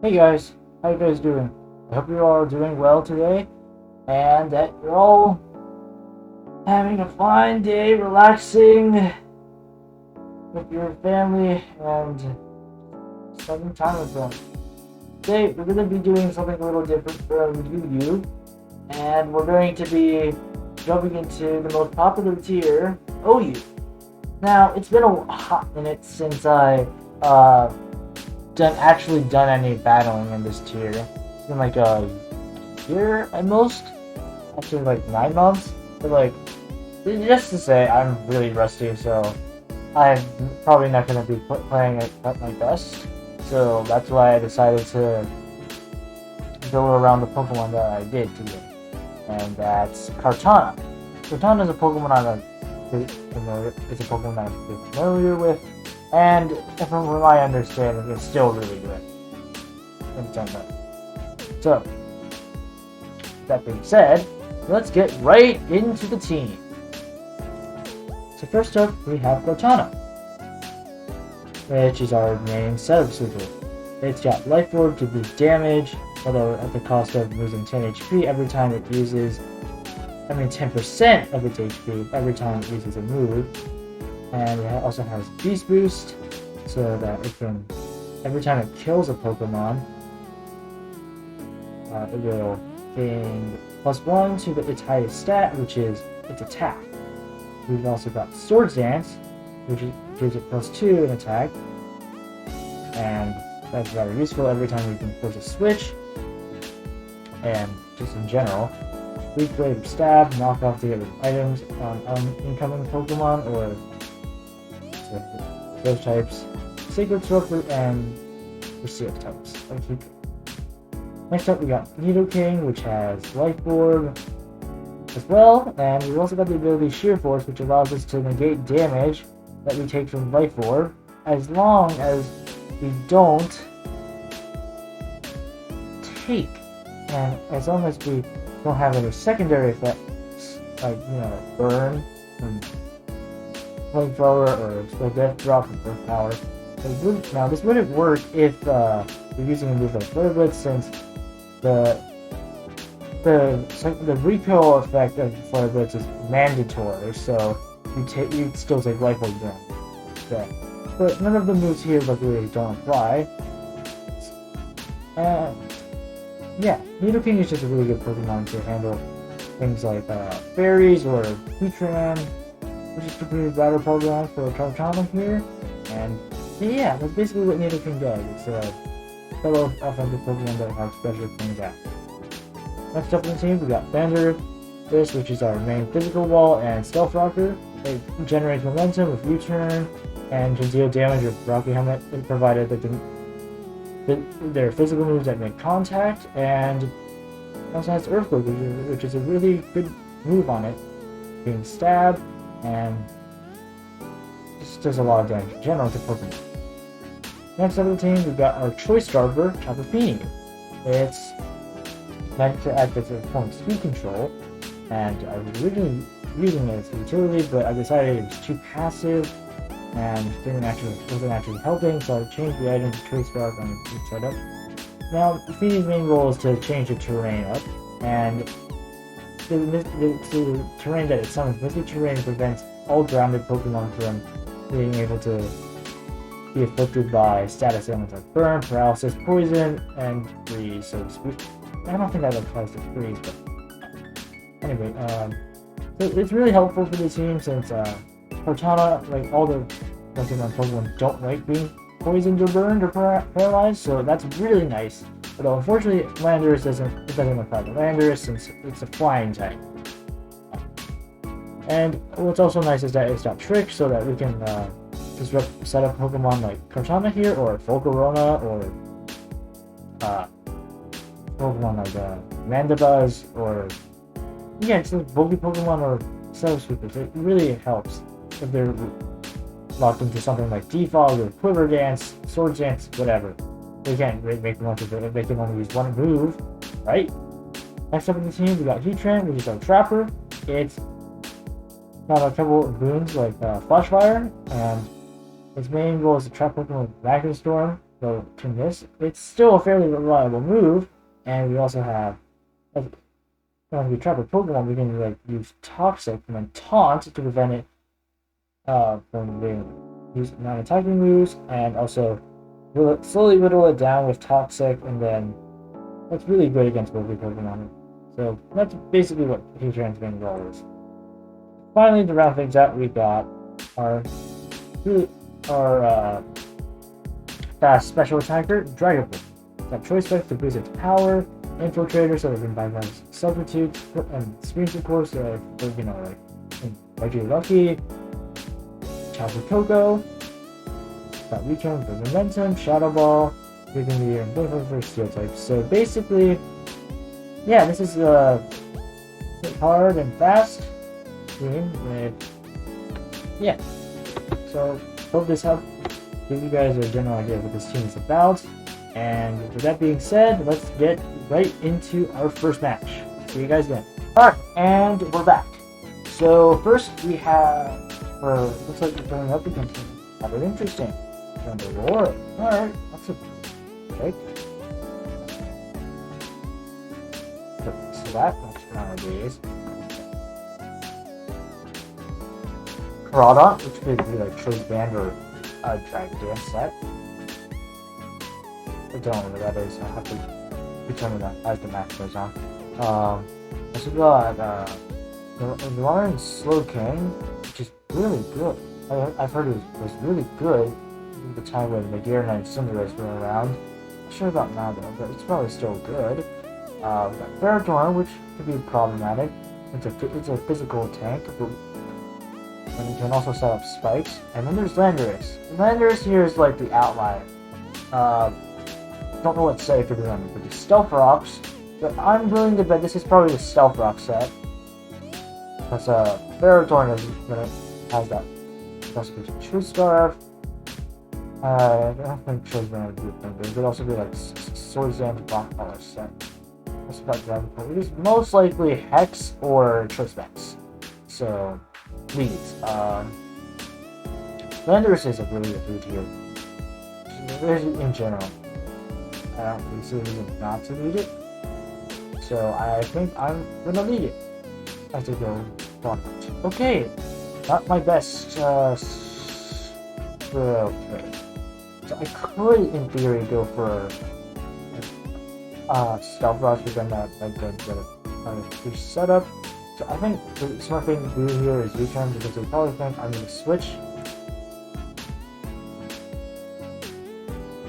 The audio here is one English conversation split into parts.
Hey guys, how you guys doing? I hope you're all doing well today and that you're all having a fine day relaxing with your family and spending time with them. Today we're going to be doing something a little different from you and we're going to be jumping into the most popular tier, OU. Now, it's been a hot minute since I done any battling in this tier. It's been like a year at most, actually like 9 months. But like, just to say, I'm really rusty, so I'm probably not gonna be playing it at my best. So that's why I decided to go around the Pokemon that I did today, and that's Kartana. Kartana is a Pokemon I'm familiar. It's a Pokemon I'm familiar with, and from my understanding, it's still really good in Nintendo. So, that being said, let's get right into the team. So first up, we have Kartana, which is our main setup super. It's got Life Orb to boost damage, although at the cost of losing 10 HP every time it uses, 10% of its HP every time it uses a move. And it also has Beast Boost, so that it can, every time it kills a Pokemon, it will gain +1 to its highest stat, which is its attack. We've also got Swords Dance, which gives it +2 in attack, and that's rather useful every time we can push a switch, and just in general. Weak Blade of Stab, knock off to get rid of items on incoming Pokemon, or those types. Sacred Sword and Received types. Next up we got Nidoking, which has Life Orb as well, and we've also got the ability Sheer Force, which allows us to negate damage that we take from Life Orb, as long as we don't take, and as long as we don't have any secondary effects, like, burn, and flamethrower, or slow death drop from Earth Power. Now, this wouldn't work if you're using a move like Flare Blitz, since the recoil effect of Flare Blitz is mandatory, so you still take Life Orb damage. Okay. But none of the moves here luckily don't apply. And yeah, Nidoking is just a really good Pokemon to handle things like fairies or Heatran, which is pretty battle Pokemon for Kartana here. And yeah, that's basically what Nidoking does. It's a fellow offensive Pokemon that have special things out. Next up in the team, we got Thunder, which is our main physical wall, and Stealth Rocker. It generates momentum with U-turn and can deal damage with Rocky Helmet, provided that their physical moves that make contact, and also has Earthquake, which is a really good move on it, being Stab, and just does a lot of damage in general to Pokemon. Next up on the team, we've got our Choice Starter, Tapu Fini. It's meant to act as a form of speed control, and I was originally using it as a utility, but I decided it was too passive and wasn't actually helping, so I changed the item to Choice Spark on the setup. Now, Fini's main role is to change the terrain up, and the terrain that it summons, Misty Terrain, prevents all grounded Pokemon from being able to be afflicted by status ailments like Burn, Paralysis, Poison, and Freeze, so to speak. I don't think that applies to Freeze, but anyway, so it's really helpful for the team since Kartana, like all the Pokemon, don't like being poisoned or burned or paralyzed, so that's really nice. But unfortunately, Landorus doesn't apply to Landorus since it's a flying type. And what's also nice is that it's got Trick, so that we can just set up Pokemon like Kartana here, or Volcarona, or Pokemon like Mandibuzz, or just bulky Pokemon or Setup Sweepers. It really helps if they're locked into something like Defog or Quiver Dance, Sword Dance, whatever. They can't make much of it if they can only use one move, right? Next up in the team, we got Heatran, which is our Trapper. It's got a couple of boons like Flash Fire, and its main goal is to trap Pokemon with Magnet Storm, go to this. It's still a fairly reliable move, and we also have when we trap a Pokemon, we can like use Toxic and then Taunt to prevent it from being used non-attacking moves, and also slowly whittle it down with Toxic, and then that's really great against both Pokemon. So that's basically what Heatran's main role is. Finally, to round things out, we got our fast special attacker, Dragon Ball. Got choice specs to boost its power, Infiltrator so it can bypass Substitute, and Screens of course, you know, like Reggie Lucky, Chaco Coco, got Return for Momentum, Shadow Ball, Breathing the Air, and both for Steel types. So basically, yeah, this is hard and fast game with, yeah. So hope this helped give you guys a general idea of what this team is about. And with that being said, let's get right into our first match. See you guys then. Alright, and we're back. So first we have, looks like we're going up against another interesting. Roar. Alright, that's a okay. So that much nowadays. Kartana, which could be like Choice Band or a Dragon Dance set. I don't know what that is. I'll have to determine that as the match goes on. Also got the Lauren Slow King, which is really good. I've heard it was really good at the time when Magearna and Cinderace were around. Not sure about now though, but it's probably still good. We got Ferrothorn, which could be problematic. It's a physical tank, but and you can also set up spikes. And then there's Landorus. Landorus here is like the outlier. Don't know what to say for the Landorus, but the Stealth Rocks. But I'm willing to bet this is probably the Stealth Rock set. Because Ferrothorn has that. It also be True Scarf. I don't think Choice Band would be a thing, but it could also be like Swordsdance Rock Color set. Also got Dragon Ball. It is most likely Hex or Choice Bands. So please. Landorus is a really good here. In general. I don't really see a reason not to lead it. So I think I'm gonna lead it. I have to go front. Okay. Not my best okay. So I could in theory go for Stealth Rush, but then that might get a setup. So I think the smart thing to do here is return because they probably think I'm going to switch.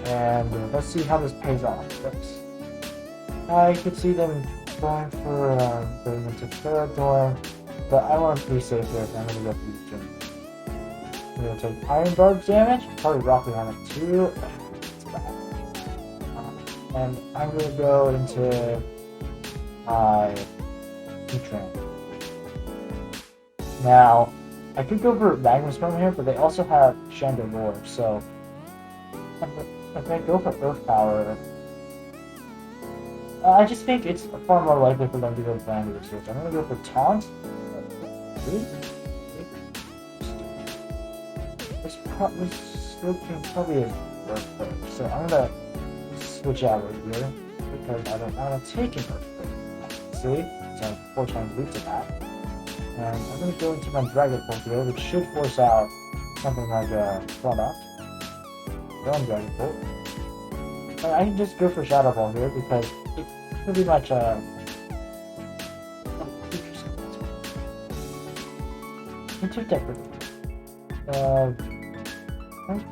And let's see how this pays off. I could see them going into Ferrothorn, but I want to be safe here, so I'm going to go for return. I'm going to take Iron Barb damage, probably Rocky Hammer too. It's bad. And I'm going to go into my Heatran. Now, I could go for Magnum Storm here, but they also have Chandelure, so if I go for Earth Power, I just think it's far more likely for them to go with Landorus here. So I'm going to go for Taunt. This probably is Earthquake, so I'm going to switch out right here because I don't want to take an Earthquake. See? So 4 times weak to that. And I'm going to go into my Dragon Bolt here, which should force out something like a product. Go on Dragon Bolt. And I can just go for Shadow Ball here because it's pretty much it's different. I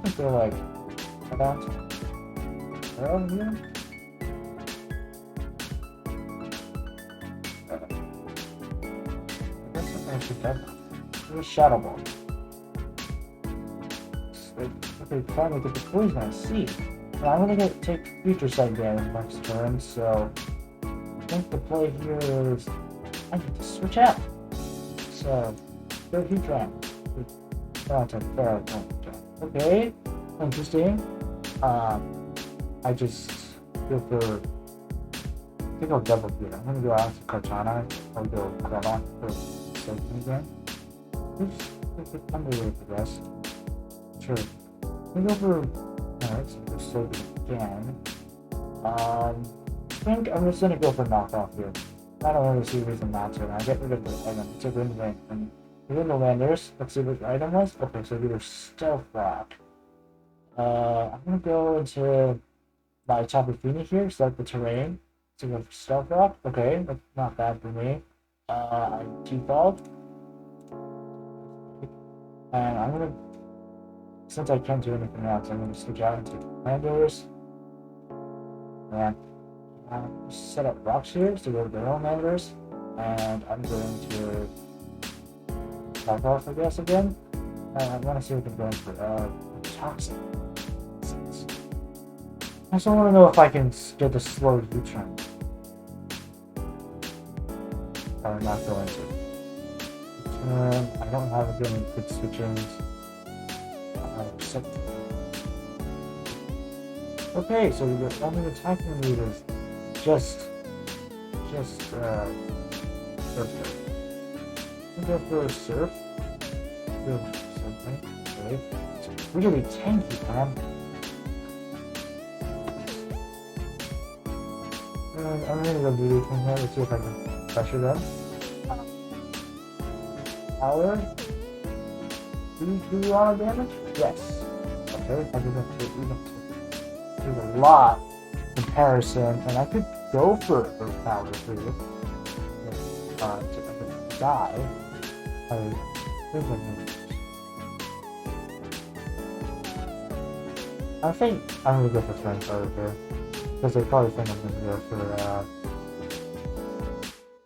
think they're like about around here. Here's Shadow Ball. Okay, finally get the poison, I see. Now I'm gonna take Future Sight damage next turn, so I think the play here is I need to switch out. So go Heatran. Okay, interesting. I just go for I think I'll double here. I'm gonna go out to Kartana. I'll go Kartana for second again. Oops, I'm gonna wait for this. Sure. I'm gonna go for Alright, so we're sloping again. I think I'm just gonna go for knockoff here. I don't really see a reason not to. I get rid of the item. It's a win-win. And within the landers, let's see what the item was. Okay, so we were stealth rock. I'm gonna go into my Tabafini here, select the terrain. So go for stealth rock. Okay, that's not bad for me. I default. And I'm gonna, since I can't do anything else, I'm gonna switch out into landers. And set up rocks here to go to their own landers. And I'm going to top off, I guess, again. And I want to see what I'm going for. Toxic. I also want to know if I can get the slow U-turn. I'm not going to. I don't have any good switch-ins. Okay, so the only attacking lead is just go for a surf. Do something. Okay. It's really tanky, man. I'm gonna go do this one here. Let's see if I can pressure them. Power. Do a lot of damage? Yes. Okay, I do a lot in comparison, and I could go for power for you. To die. I think I'm gonna go for strength power here. Because they probably think I'm gonna go for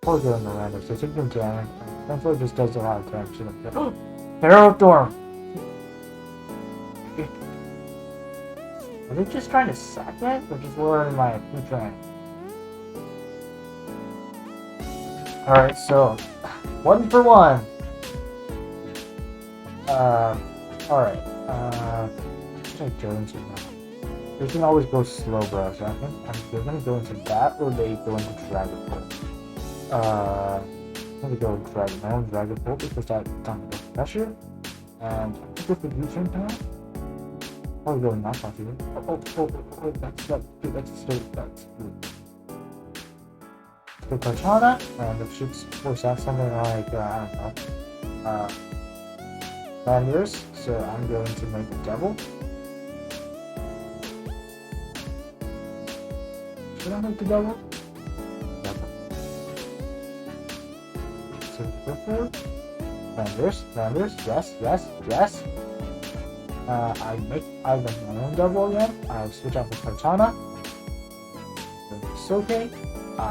probably go in the lander, so it's a good damage. Thankfully it just does a lot of damage to them. Arrow Storm! Are they just trying to sack that? Or just lowering my P-Train? Alright, so 1 for 1. Alright. What should I go into now? They can always go slow, bro. So I think they're gonna go into that, or they go into Dragon Bolt. I'm gonna go with Dragon Bolt because that's done with pressure. And I think with the U-turn time, probably go knockoff here. Oh, that's good. The Kartana, and it should force out something like, I don't know, Landers, so I'm going to make a Devil. Should I make the Devil? So go for it. Landers, yes. I make my own Devil again. I switch out the Kartana. Soke. I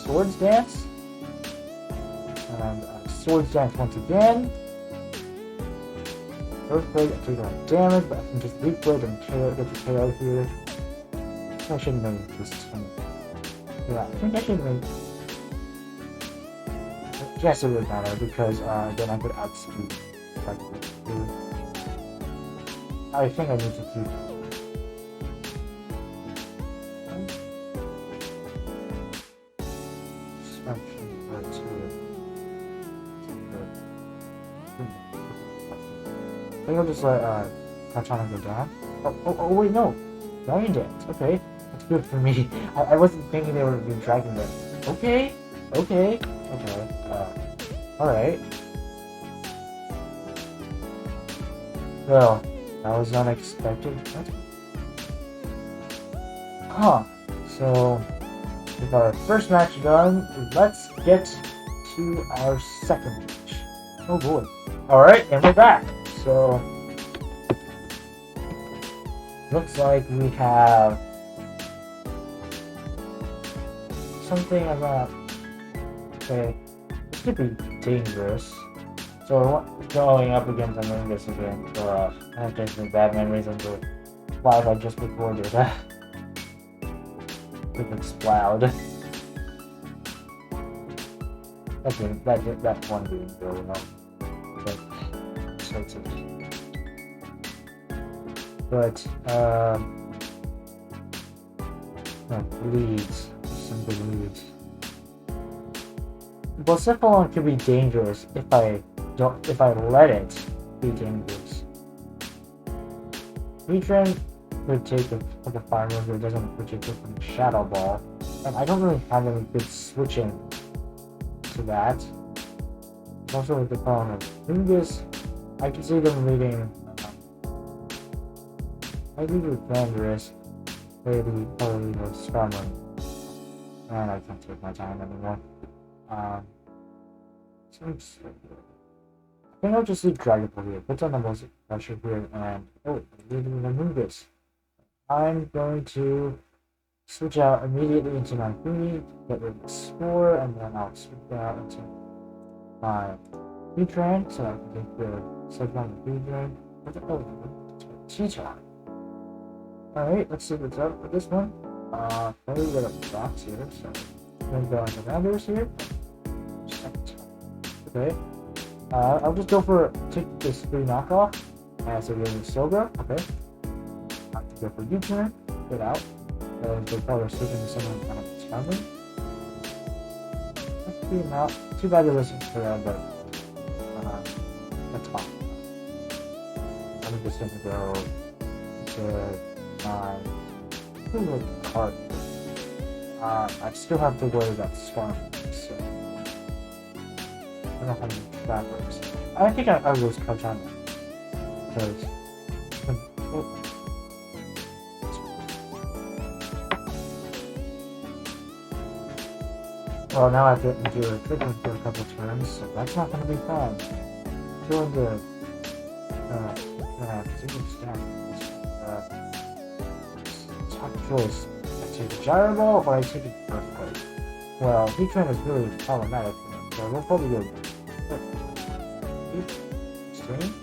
Swords Dance. And Swords Dance once again. Earthquake, I take a lot of damage, but I can just weak blade and get the KO here. I shouldn't make this turn. Yeah, I think I should make. Yes, it would matter because then I could outspeed. I think I need to keep. I think I'll just let Kartana go down. Oh wait, no. Dragon Dance. Okay. That's good for me. I wasn't thinking they were doing Dragon Dance. Okay. Alright. Well, that was unexpected. Huh. So, with our first match done, let's get to our second match. Oh boy. Alright, and we're back. So, looks like we have something about, okay, this could be dangerous. So we're going up against Amangus again, so I have to some bad memories of the live I just recorded. If it's loud. That one didn't go enough. But no, leads. Some good leads. Well, Cephalon can be dangerous if I let it be dangerous. Retren could take a couple fire moves, it doesn't appreciate it from Shadow Ball. And I don't really have any good switching to that. Also with the problem of Lungus, I can see them leading maybe with Landorus, maybe probably with Starman. And I can't take my time anymore. Seems I think I'll just leave Dragon Ball here, put on the most pressure here, and leaving the Lungus. I'm going to switch out immediately into my Fumi, get rid of the Spore, and then I'll switch out into my Heatran, so I can take the second on the Heatran. T-Charm. Alright, let's see what's up with this one. Probably got a box here, so I'm going to go into Landers here. Okay. I'll just go for take this 3 knockoff as a really Soga. Okay. I have to go for U-turn, get out. They're probably switching to someone kind of Charming. Not too bad to listen to that, but that's fine. I'm just gonna go to my cart. I still have to worry about Swarm, so I don't know how many trappers. I think I lose Kartana because. Well, now I have to do a triple for a couple turns, so that's not going to be fun. I'm going to super stack. Top choice. I take a Gyro Ball or I take a Earthquake. Well, Heatran is really problematic for me, so we'll probably go Extreme.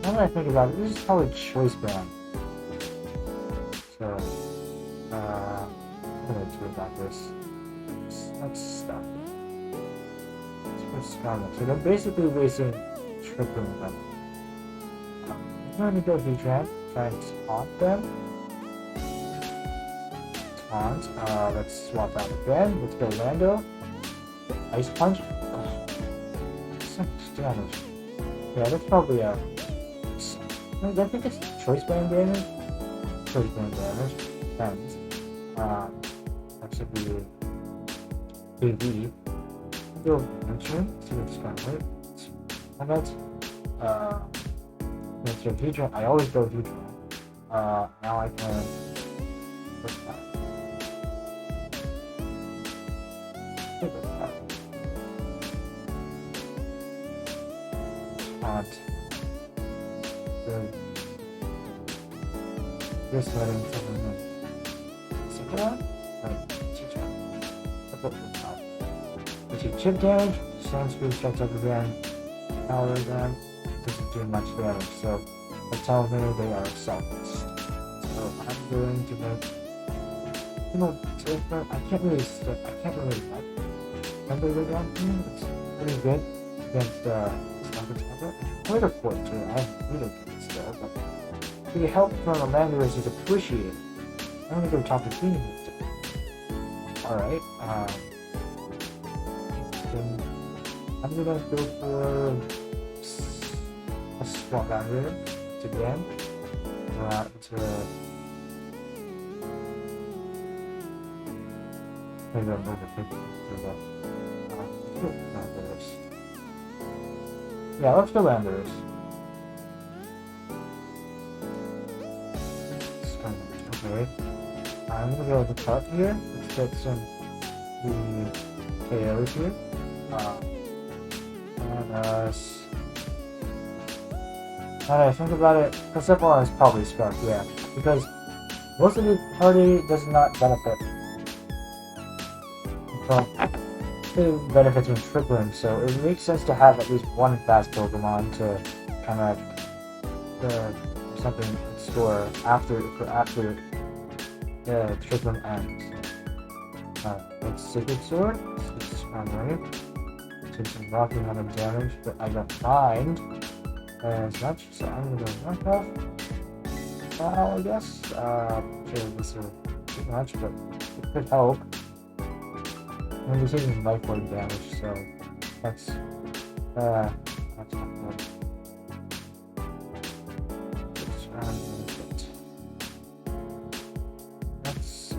Now that I think about it, this is probably Choice Band. So, I'm going to do about this. Let's stop. Let's stop. So they're basically wasting triple them. I'm going to go Heatran, try and taunt them. Taunt. Let's swap out again. Let's go Lando. Ice Punch. Oh, so much damage. Yeah, that's probably I think it's Choice Band damage. Choice Band damage. Depends. That should be AD. Go Venture, see what's going on. And that's your Heatran. I always go Heatran. Now I can push that. And just letting someone know. Sakura? Chip damage, Sand Screw starts up again, power again, doesn't do much damage, so that tells me they are selfless. So I'm going to make, different. I can't really like Thunder Rig on me, it's pretty good against Sniper Tablet. Later Fort too, I really good still, but the help from the Landorus is appreciated. I'm gonna go top of Queen. Alright, I'm gonna go for a swap down here again. Maybe I'll move the picture to the Landers. Yeah, let's go Landers. Okay. I'm gonna go with the top here. Let's get some KOs here. Now that I think about it, Persephone is probably Spark, yeah. Because most of the party does not benefit from the benefits from tripling, so it makes sense to have at least one fast Pokemon to kind of something in store after the tripling ends. Let's Sacred Sword. It's Armory. Take some rocky amount of damage, but I don't mind as much, so I'm gonna go knockoff. I guess. Sure, this will too much, but it could help. And we're taking life point damage, so that's not good.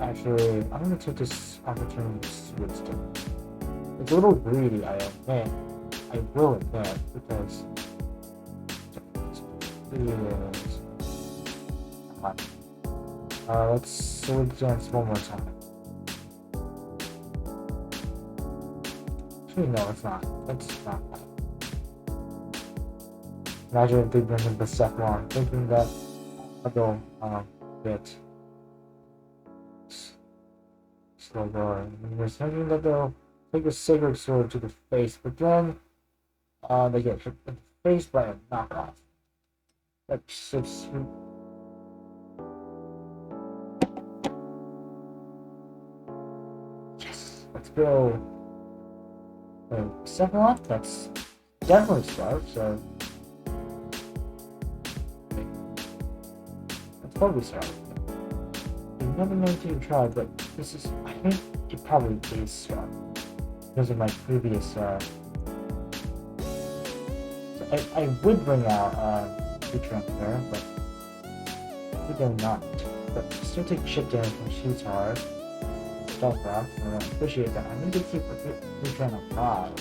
actually, I'm gonna take this opportunity to switch to. It's a little greedy, I admit. I will admit, because let's switch dance one more time. Actually, no, it's not. It's not. Imagine if they bring in the second one, thinking that I'll go bit slow going. We're thinking that they'll take a sacred sword to the face, but then they get hit in the face by a knockoff. That's so sweet. Yes! Let's go. Second one, that's definitely smart, so that's probably smart. You never know until you try, but this is, I think it probably is smart because of my previous, so I would bring out feature up there, but we do not. But still take chip damage when she's hard. Stealth rocks, and I appreciate that. I need to keep feature alive.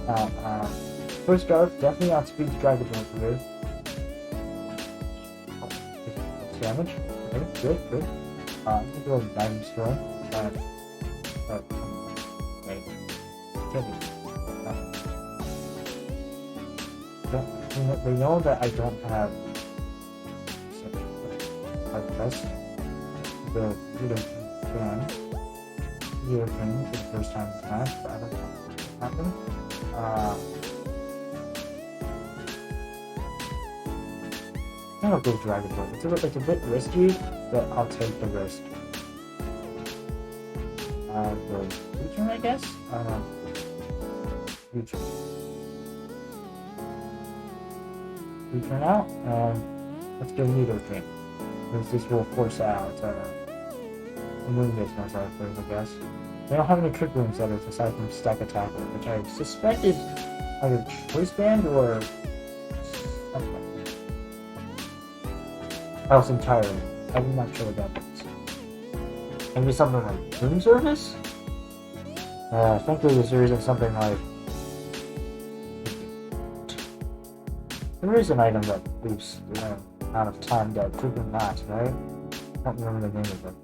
Now, first guard, definitely outspeeds Dragon Jump for this. Damage. Okay, good. I'm gonna go with Diving Storm. Wait. They know that I don't have hard press. The Zero King for the first time in Smash, but I don't know what happened. I'm gonna go Dragon Ball. It's a bit risky, but I'll take the risk. The future, I guess? Future. Future now, let's go Needle King. Because this will force out, Moon-based myself, I guess. They don't have any trick room setters aside from Stack Attacker, which I suspect is either Choice Band or something else entirely. I'm not sure what that means. Maybe something like Room Service? Thankfully this isn't something like... There is an item that boosts the amount of time that frequent lasts, right? I don't remember the name of it.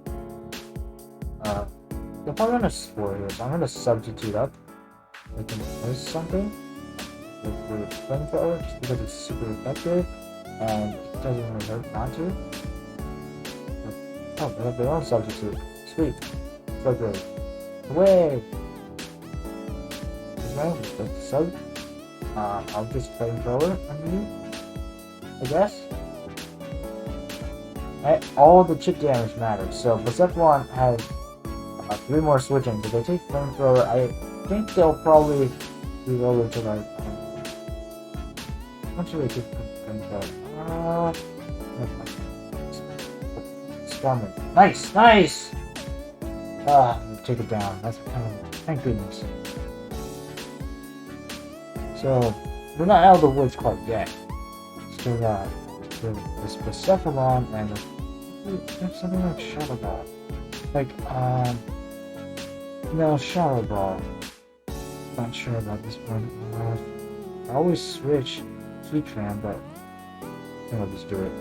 If I'm gonna explore this, I'm gonna substitute up. We can miss something with flamethrower just because it's super effective and it doesn't really hurt not to. Oh, they have their own substitute. Sweet. So good. Away! Okay, that's the sub. I'll just flamethrower on you, I guess. All the chip damage matters. So Persephone has 3 more switching. If they take flamethrower, I think they'll probably be over to like. How much do they take flamethrower? Storming. Nice! Take it down. That's kind of. Thank goodness. So, we're not out of the woods quite yet. Still got this Persephone and something like Shadow Ball. No, Shadow Ball. Not sure about this one. I always switch Heatran, but I think I'll just do it.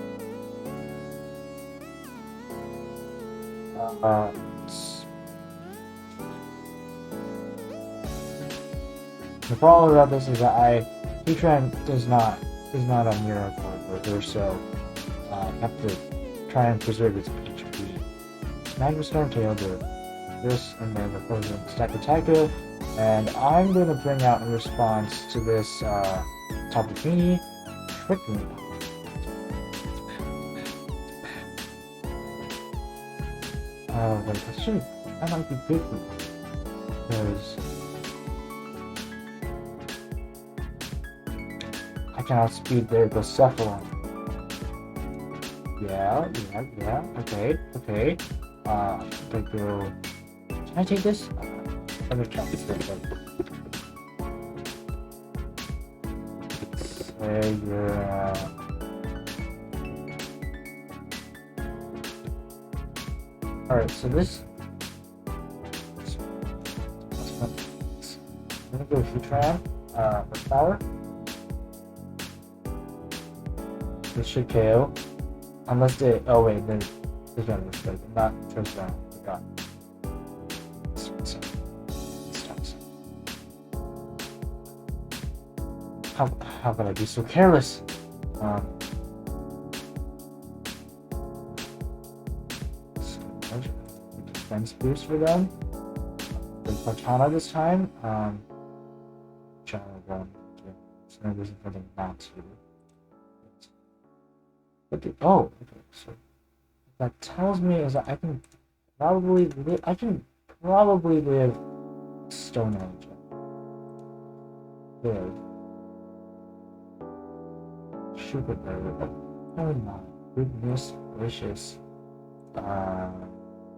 The problem about this is that Heatran is not a miracle burger, so I have to try and preserve its HP. Magma Storm Tail do this, and then the opposing Stack Attacker, and I'm going to bring out in response to this Tapu Fini, Trick Room. Wait, that might be good for me, because I can outspeed their Persephone. Yeah, okay. They go. Can I take this? Let me try this real quick. Say you're Alright, so this. I'm gonna go Futran for power. This should KO. Unless they. Oh, wait, there's one mistake. Not first round. Forgot. How could I be so careless? Defense boost for them. The Kartana this time. Trying to run. There's no reason for them not to. But okay, so what that tells me is that I can probably live Stone Age. Live. Super bird. Oh my goodness gracious.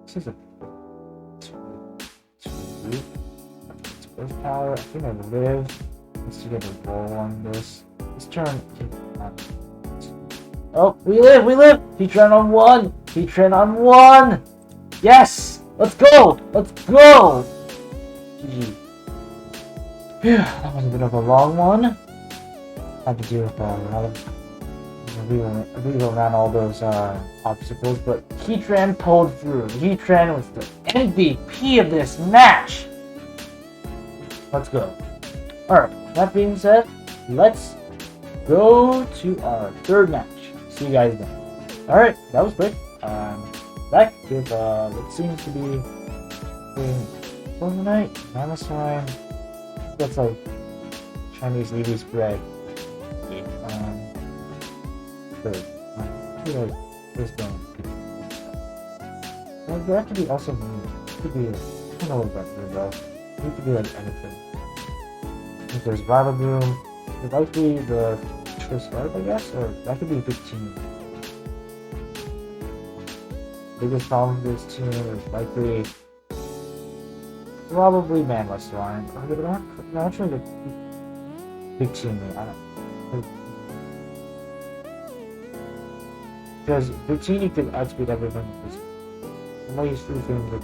This is a 2 horsepower. I think I live. Let's get a roll on this. This turn. Oh, we live! Heatran on 1! Heatran on 1! Yes! Let's go! GG. Phew, that was a bit of a long one. Had to deal with a lot of. We ran all those obstacles, but Heatran pulled through. Heatran was the MVP of this match! Let's go. Alright, that being said, let's go to our third match. See you guys then. Alright, that was quick. Back with what seems to be Fortnite, Amazon. That's like Chinese lady spread. Third. I feel like this one. Well, there have to be also it could be I don't know what that though. It could be like anything. If there's Rivalboom, it might be the Twist Guard, I guess, or that could be a big team. Biggest problem with this team is likely probably Manless Line. They're actually the big team. Because big team you could outspeed everything with this. Only three things with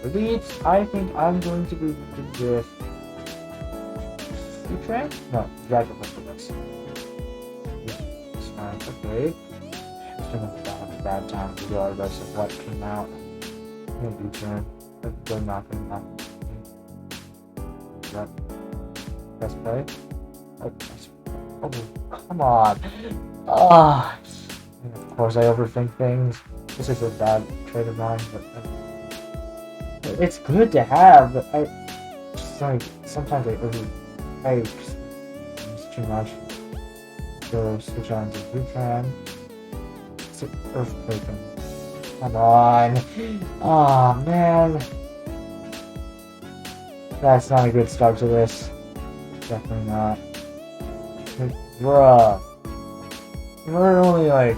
for leads, I think I'm going to be with Heatran? No, Dragon for this. It's fine, okay. It's been a bad time regardless of what came out. No Heatran. They're not gonna happen. Yep. Press play. Oh, come on. Ah. Of course I overthink things. This is a bad trait of mine, but it's good to have, but I just like sometimes it's too much. So switch on to Heatran. It's an earthquake. Come on. Oh man. That's not a good start to this. Definitely not. Bruh. We're only like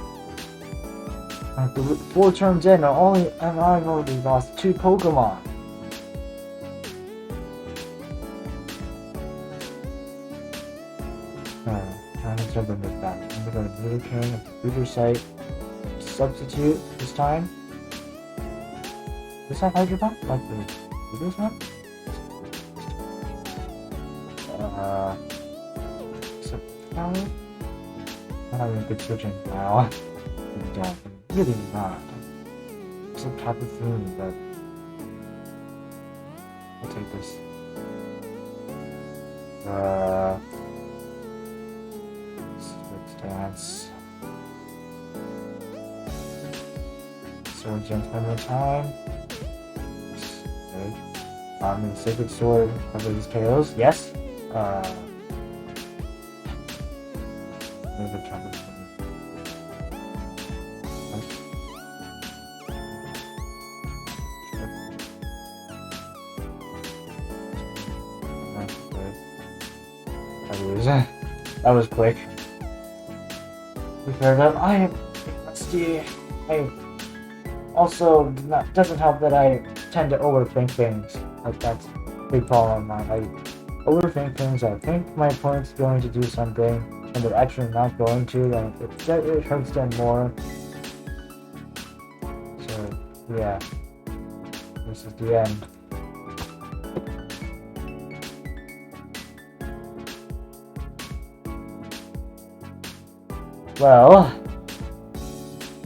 4 turns in, and I've already lost 2 Pokemon. I'm gonna start them with that. I'm gonna go to Blue King at the Future Site. Substitute this time. Does that Hydro Pump? Like the previous one? Power? I'm having a good switching now. Really not. Some type of thing, but I'll take this. Switch dance. Sword jump one more time. Okay. Sacred Sword cover these KOs. Yes. Good job. That was quick. We fared up. I am rusty. I also doesn't help that I tend to overthink things. Like that's a big problem of mine. I overthink things. I think my opponent's going to do something, and they're actually not going to. And it hurts them more. Yeah, this is the end. Well,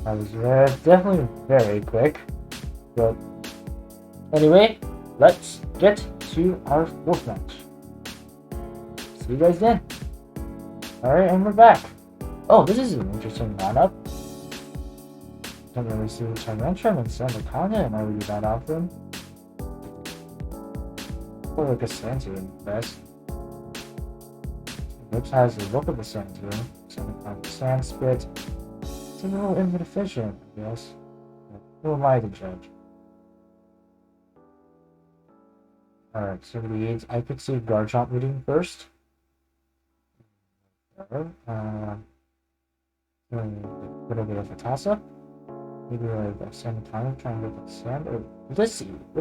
that was definitely very quick. But anyway, let's get to our fourth match. See you guys then. Alright, and we're back. Oh, this is an interesting lineup. Don't really see Tyrantrum and Kartana and already that often. Or like a Santian best. Which has the look of a Santian. Kartana Sand Spit. It's a little inefficient, I guess. Who am I to judge? Alright, 78. I could see Garchomp leading first. Would I get a Fatasa? Maybe like a Sanitana trying to get the sand? Or let's see. I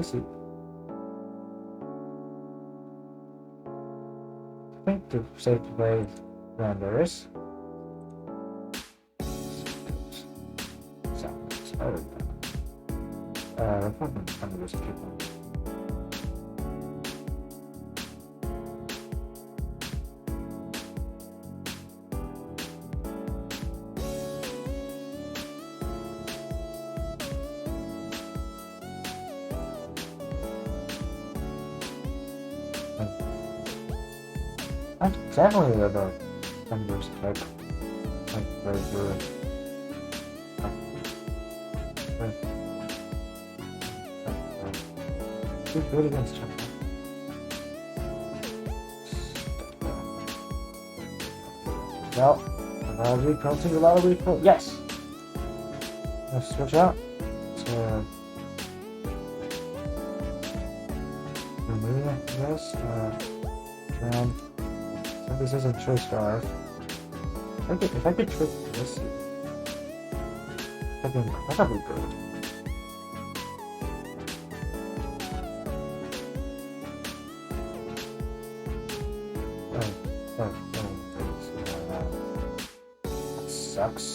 think the safe play is Randoris. Fucking Randoris people. I'm definitely about Randoris pick. Like, very good. He's good against China. Well, a lot of recoil. Yes! Let's switch out to Maria, yes. And so this isn't Choice Scarf. If I could trick this, that'd be incredibly good. That sucks.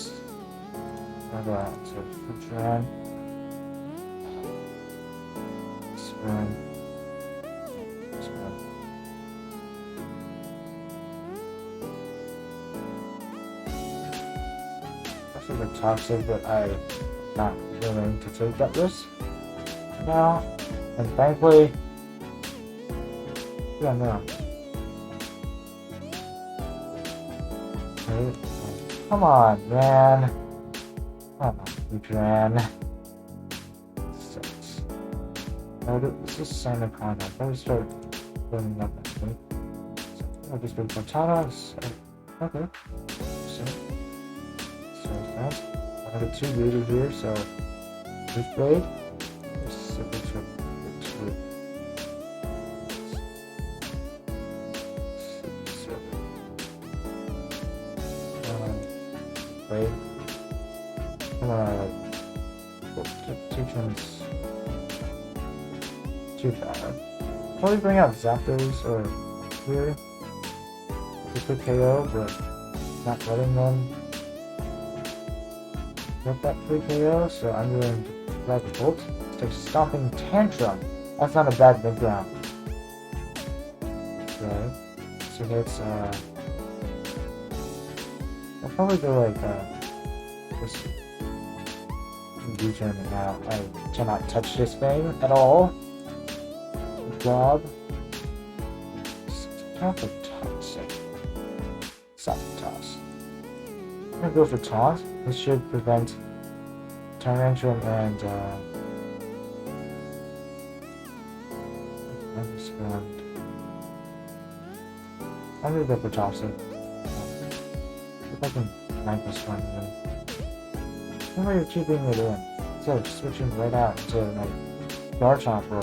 So Futran. Spin. I feel like toxic, but I'm not willing to take that risk now. And thankfully, yeah, no. Come on, man. Come on, Futran. Sucks. Let's just sign a contract. Let me start building up next week. So I'll just build Kartana. Okay. So fast. I have a 2 leader here, so this blade. Blade. Come on, Teachman's too bad. Probably bring out Zapdos or here to quick KO, but not letting them get that free KO, so I'm going to grab the Bolt. Take Stomping Tantrum. That's not a bad mid ground. Okay. So it's I'll probably go like this U-turn now. I cannot touch this thing at all. Blob. Catholic toxic. Soft toss. I'm gonna go for taunt. This should prevent Tyrantrum and I'm gonna go for toxic. If I can knife this one, then why are you keeping it in? Instead of switching right out to like Garchomp or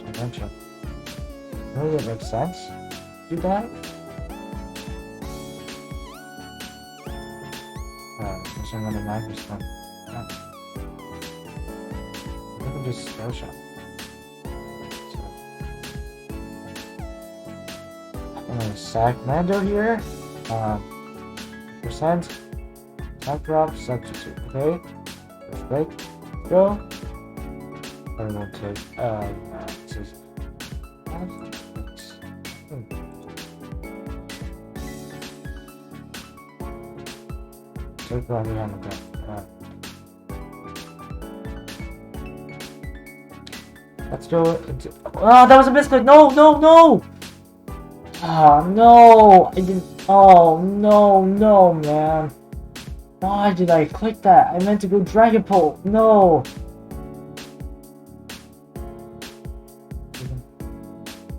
Tyrantrum. Really, it makes sense? Do that? So I'm gonna knife this one. I can just Spell Shot. So I'm gonna sack Mando here. Percent. Attack drop, substitute. Okay. Let's break. Go. I will take, this is, so glad we haven't got, let's go. Oh, that was a misclick. No, no, no. Oh, no. I didn't. Oh, no, no, man. Why did I click that? I meant to go Dragon Pole. No.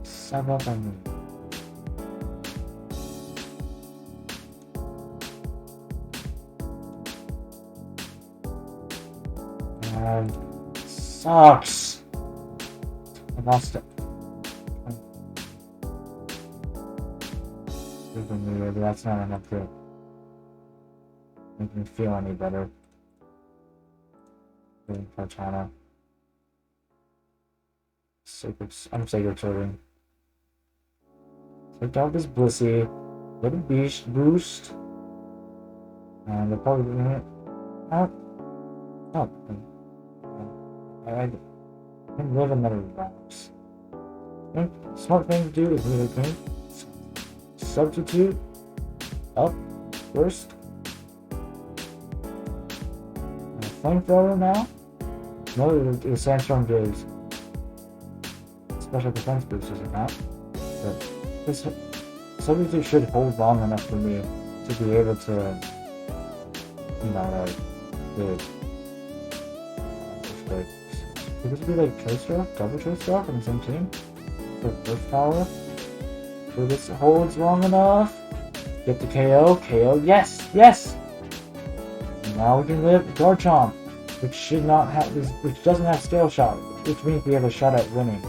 Sub up on me. Sucks. I lost it. But that's not enough to make me feel any better. Kartana. I'm sacred children. So dog is Blissey. Little beast boost. And they're probably I can live another box. Smart thing to do is really think. Substitute up first. And a flamethrower now. No, the sandstorm gives special defense boost, is it not? But this substitute should hold long enough for me to be able to, you know, like, could this be like choice draw? Double choice draw from the same team? For first power? So this holds long enough. Get the KO. KO. Yes! Yes! And now we can live Garchomp, which should not have this, which doesn't have scale shot, which means we have a shot at winning.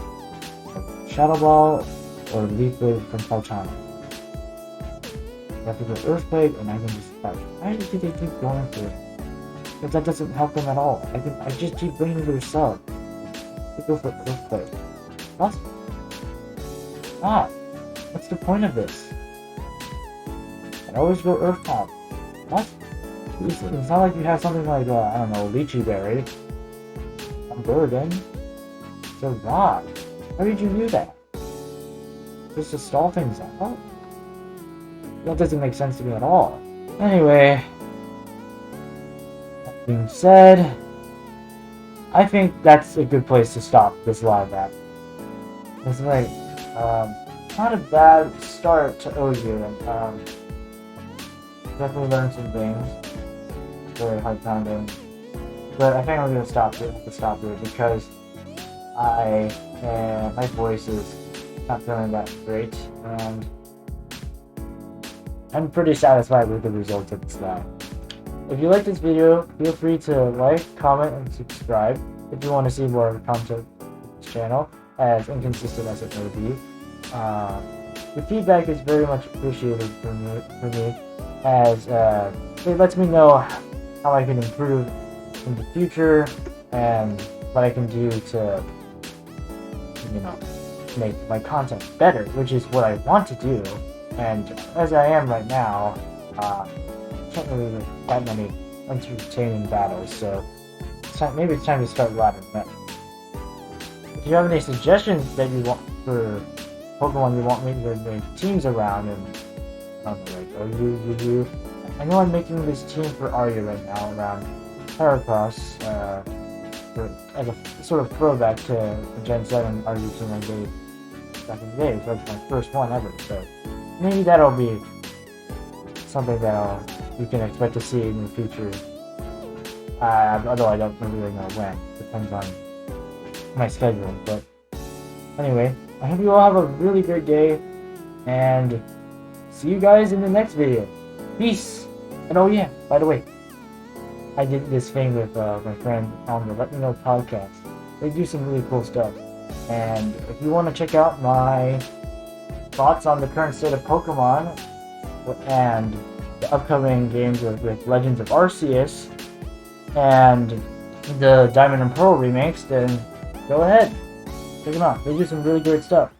Shadow Ball or Leaf Blade from Kartana. We have to go Earthquake and I can just fight. Why do they keep going for it? Because that doesn't help them at all. I just keep bringing their sub. They go for Earthquake. What? Ah, what's the point of this? I always go Earth Pop. What? It's not like you have something like, I don't know, Lychee Berry. I'm Burden. So why? How did you do that? Just to stall things out? That doesn't make sense to me at all. Anyway, that being said, I think that's a good place to stop this live app. It's like, not a bad start to OU. Definitely learned some things. Very hard pounding. But I think I'm gonna stop it because my voice is not feeling that great, and I'm pretty satisfied with the results of this live. If you like this video, feel free to like, comment, and subscribe if you want to see more content on this channel, as inconsistent as it may be. The feedback is very much appreciated for me, as it lets me know how I can improve in the future and what I can do to, you know, make my content better, which is what I want to do. And as I am right now, can't really make that many entertaining battles, so maybe it's time to start laddering up. If you have any suggestions that you want for Pokemon you want me to make teams around, and I know I'm making this team for Arya right now around Heracross, as a sort of throwback to the Gen 7 Arya team I made back in the day. So that's my first one ever, so maybe that'll be something that you can expect to see in the future. Although I don't really know when. Depends on my schedule. But anyway, I hope you all have a really great day, and see you guys in the next video. Peace! And oh yeah, by the way, I did this thing with my friend on the Let Me Know podcast. They do some really cool stuff. And if you want to check out my thoughts on the current state of Pokemon and the upcoming games with Legends of Arceus and the Diamond and Pearl remakes, then go ahead, check them out. They do some really great stuff.